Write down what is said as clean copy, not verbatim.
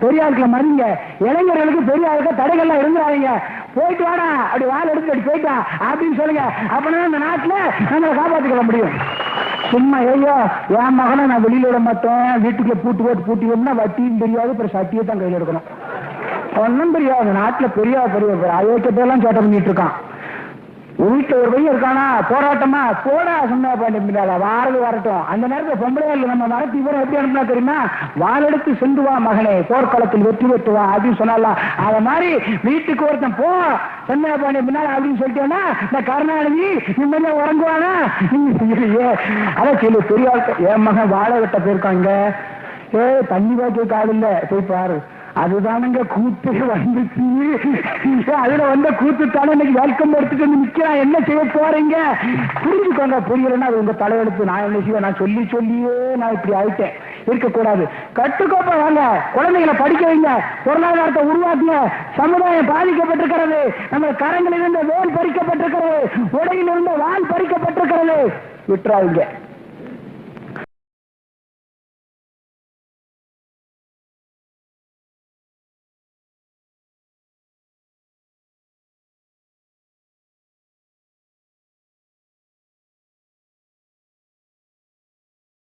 பெரிய ஆட்களை மதிங்க, இளைஞர்களுக்கு பெரிய ஆளுக்க தடைகள்லாம் இருந்தாங்க. போயிட்டு வாடா, அப்படி வாழை எடுத்து அப்படி போயிட்டா அப்படின்னு சொல்லுங்க. அப்படின்னா இந்த நாட்டுல நம்மளை காப்பாற்றிக்கொள்ள முடியும். சும்மா ஐயோ என் மகனை நான் வெளியில விட மாட்டேன், வீட்டுக்குள்ள பூட்டினா வட்டியும் தெரியாது, அப்புறம் சட்டியை தான் கையில் எடுக்கணும். ஒன்னும் தெரியாது. நாட்டுல பெரிய பெரிய அயோக்கியத்தெல்லாம் சேட்டை பண்ணிட்டு இருக்கான். வீட்டுல ஒரு பையன் இருக்கானா, போராட்டமா போடா சொன்னா பண்ணிட்டாளா, வாரது வரட்டும். அந்த நேரத்தில் பொம்பளையா இல்லை, நம்ம மரத்து இவரை எப்படி அனுப்பினா தெரியுமா, வாழெடுத்து சென்று வா மகனே, போர்க்களத்தில் வெற்றி பெற்றுவா அப்படின்னு சொன்னாலாம். அத மாதிரி வீட்டுக்கு ஒருத்தன் போ சொன்னா பண்ணி பின்னால அப்படின்னு சொல்லிட்டேன்னா இந்த கருணாநிதி நிம்மதியா உறங்குவானா? அதான் சொல்லு பெரிய என் மகன் வாழை வெட்ட போயிருக்காங்க, தண்ணி பாய்க்க காடு இல்ல போய் பாரு. அதுதானுங்க கூத்து வந்துச்சு. அதுல வந்த கூத்து தானே இன்னைக்கு வெல்கம் எடுத்துட்டு வந்து நிக்கிறான். என்ன செய்ய போறீங்க புரிஞ்சுக்கோங்க. புரியலன்னா அது உங்க தலையெழுத்து. நான் என்ன செய்வேன், நான் சொல்லியே நான் இப்படி ஆயிட்டேன். இருக்கக்கூடாது. கட்டுக்கோப்ப வாங்க, குழந்தைகளை படிக்க வைங்க, பொருளாதாரத்தை உருவாக்குங்க. சமுதாயம் பாதிக்கப்பட்டிருக்கிறது, நம்ம கரங்களில் இருந்த வேல் பறிக்கப்பட்டிருக்கிறது, உடையில் இருந்த வால் பறிக்கப்பட்டிருக்கிறது. விட்டுறாங்க.